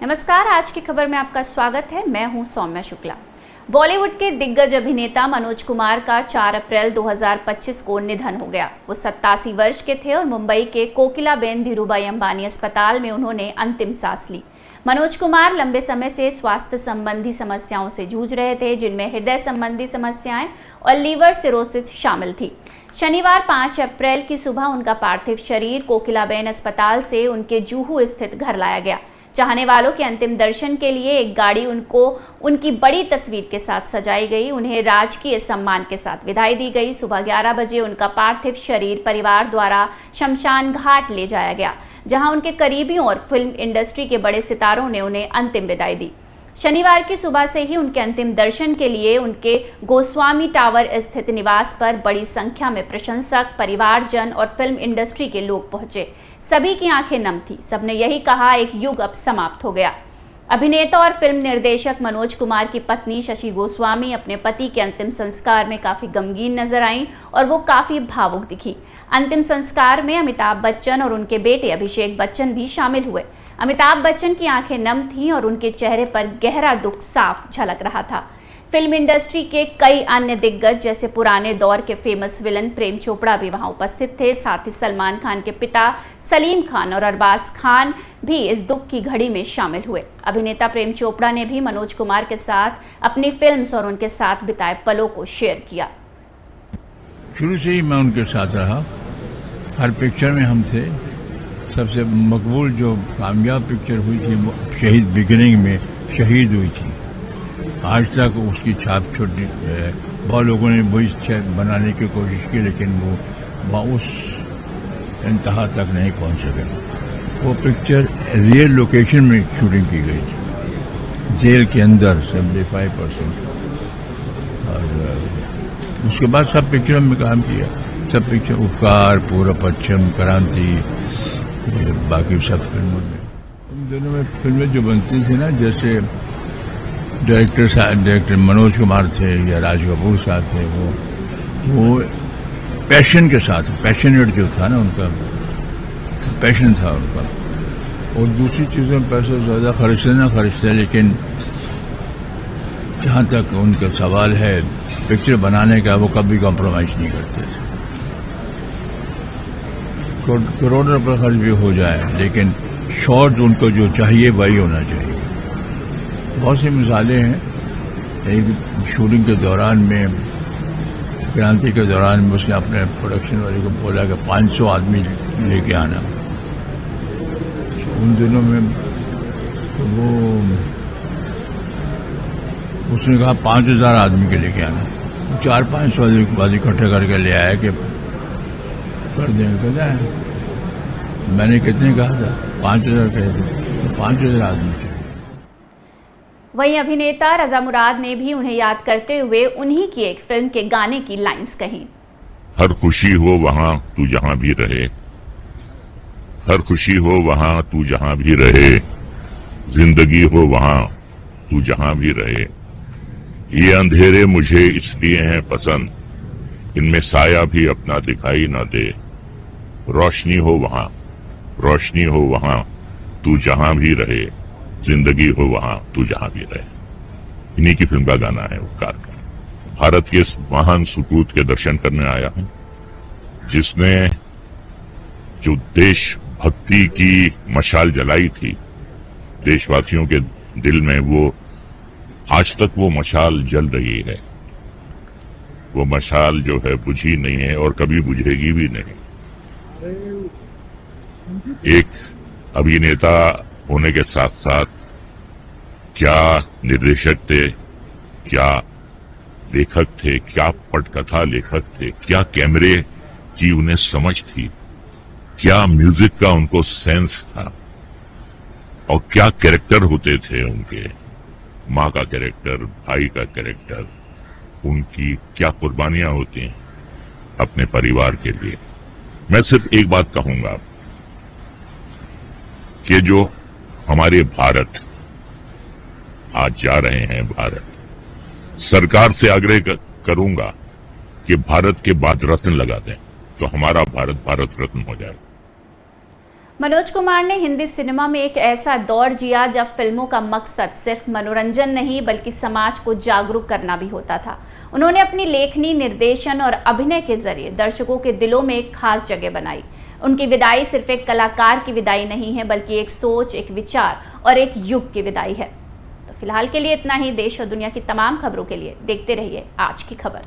नमस्कार, आज की खबर में आपका स्वागत है। मैं हूं सौम्या शुक्ला। बॉलीवुड के दिग्गज अभिनेता मनोज कुमार का 4 अप्रैल 2025 को निधन हो गया। वो 87 वर्ष के थे और मुंबई के कोकिलाबेन धीरूभाई अंबानी अस्पताल में उन्होंने अंतिम सांस ली। मनोज कुमार लंबे समय से स्वास्थ्य संबंधी समस्याओं से जूझ रहे थे, जिनमें हृदय संबंधी समस्याएं और लीवर सिरोसिस शामिल थी। शनिवार 5 अप्रैल की सुबह उनका पार्थिव शरीर कोकिलाबेन अस्पताल से उनके जुहू स्थित घर लाया गया। चाहने वालों के अंतिम दर्शन के लिए एक गाड़ी उनको उनकी बड़ी तस्वीर के साथ सजाई गई। उन्हें राजकीय सम्मान के साथ विदाई दी गई। सुबह 11 बजे उनका पार्थिव शरीर परिवार द्वारा शमशान घाट ले जाया गया, जहां उनके करीबियों और फिल्म इंडस्ट्री के बड़े सितारों ने उन्हें अंतिम विदाई दी। शनिवार की सुबह से ही उनके अंतिम दर्शन के लिए उनके गोस्वामी टावर स्थित निवास पर बड़ी संख्या में प्रशंसक, परिवारजन और फिल्म इंडस्ट्री के लोग पहुंचे। सभी की आंखें नम थी। सबने यही कहा, एक युग अब समाप्त हो गया। अभिनेता और फिल्म निर्देशक मनोज कुमार की पत्नी शशि गोस्वामी अपने पति के अंतिम संस्कार में काफी गमगीन नजर आईं और वो काफी भावुक दिखी। अंतिम संस्कार में अमिताभ बच्चन और उनके बेटे अभिषेक बच्चन भी शामिल हुए। अमिताभ बच्चन की आंखें नम थीं और उनके चेहरे पर गहरा दुख साफ झलक रहा था। फिल्म इंडस्ट्री के कई अन्य दिग्गज जैसे पुराने दौर के फेमस विलन प्रेम चोपड़ा भी वहां उपस्थित थे। साथ ही सलमान खान के पिता सलीम खान और अरबाज खान भी इस दुख की घड़ी में शामिल हुए। अभिनेता प्रेम चोपड़ा ने भी मनोज कुमार के साथ अपनी फिल्म्स और उनके साथ बिताए पलों को शेयर किया। शुरू से ही मैं उनके साथ रहा, हर पिक्चर में हम थे। सबसे मकबूल जो कामयाब पिक्चर हुई थी वो शहीद बिगिनिंग में शहीद हुई थी। आज तक उसकी छाप छोटी, बहुत लोगों ने वही बनाने की कोशिश की, लेकिन वो उस इंतहा तक नहीं पहुंच सके। वो पिक्चर रियल लोकेशन में शूटिंग की गई थी, जेल के अंदर 75%। और उसके बाद सब पिक्चरों में काम किया। सब पिक्चर, उपकार, पूर्व पश्चिम, क्रांति, बाकी सब फिल्मों में। उन दिनों में फिल्में जो बनती थी ना, जैसे डायरेक्टर मनोज कुमार थे या राज कपूर साहब थे, वो पैशन के साथ, पैशनेट जो था ना, उनका पैशन था उनका। और दूसरी चीज़ों में पैसा ज़्यादा खर्चते, लेकिन जहाँ तक उनका सवाल है पिक्चर बनाने का, वो कभी कॉम्प्रोमाइज़ नहीं करते थे। करोड़ों रुपये खर्च भी हो जाए, लेकिन शॉर्ट उनको जो चाहिए वही होना चाहिए। बहुत सी मिसालें हैं। एक शूटिंग के दौरान में, क्रांति के दौरान में, उसने अपने प्रोडक्शन वाले को बोला कि 500 आदमी लेके आना। उन दिनों में वो उसने कहा 5000 आदमी के लेके आना। 400-500 आदमी इकट्ठे करके ले आया कि कर देंगे। मैंने कितने कहा था? 5000 कहे थे, 5000 आदमी थे। वहीं अभिनेता रजा मुराद ने भी उन्हें याद करते हुए उन्हीं की एक फिल्म के गाने की लाइंस कही। हर खुशी हो वहां तू जहां भी रहे, हर खुशी हो वहां तू जहां भी रहे, जिंदगी हो वहां तू जहां भी रहे। ये अंधेरे मुझे इसलिए हैं पसंद, इनमें साया भी अपना दिखाई ना दे। रोशनी हो वहां तू जहां भी रहे, जिंदगी हो वहां तू जहां भी रहे। इन्हीं की फिल्म का गाना है, उपकार का। भारत के इस महान सुपूत के दर्शन करने आया हूं, जिसने जो देशभक्ति की मशाल जलाई थी देशवासियों के दिल में, वो आज तक वो मशाल जल रही है। वो मशाल जो है बुझी नहीं है और कभी बुझेगी भी नहीं। एक अभिनेता होने के साथ साथ क्या निर्देशक थे, क्या लेखक थे, क्या पटकथा लेखक थे, क्या कैमरे की उन्हें समझ थी, क्या म्यूजिक का उनको सेंस था, और क्या कैरेक्टर होते थे उनके। माँ का कैरेक्टर, भाई का कैरेक्टर, उनकी क्या कुर्बानियां होती हैं अपने परिवार के लिए। मैं सिर्फ एक बात कहूंगा कि जो हमारे भारत आज जा रहे हैं, भारत सरकार से आग्रह करूंगा कि भारत के बाद रत्न लगा दें, तो हमारा भारत भारत रत्न हो जाए। मनोज कुमार ने हिंदी सिनेमा में एक ऐसा दौर जिया जब फिल्मों का मकसद सिर्फ मनोरंजन नहीं बल्कि समाज को जागरूक करना भी होता था। उन्होंने अपनी लेखनी, निर्देशन और अभिनय के जरिए दर्शकों के दिलों में एक खास जगह बनाई। उनकी विदाई सिर्फ एक कलाकार की विदाई नहीं है बल्कि एक सोच, एक विचार और एक युग की विदाई है। तो फिलहाल के लिए इतना ही। देश और दुनिया की तमाम खबरों के लिए देखते रहिए आज की खबर।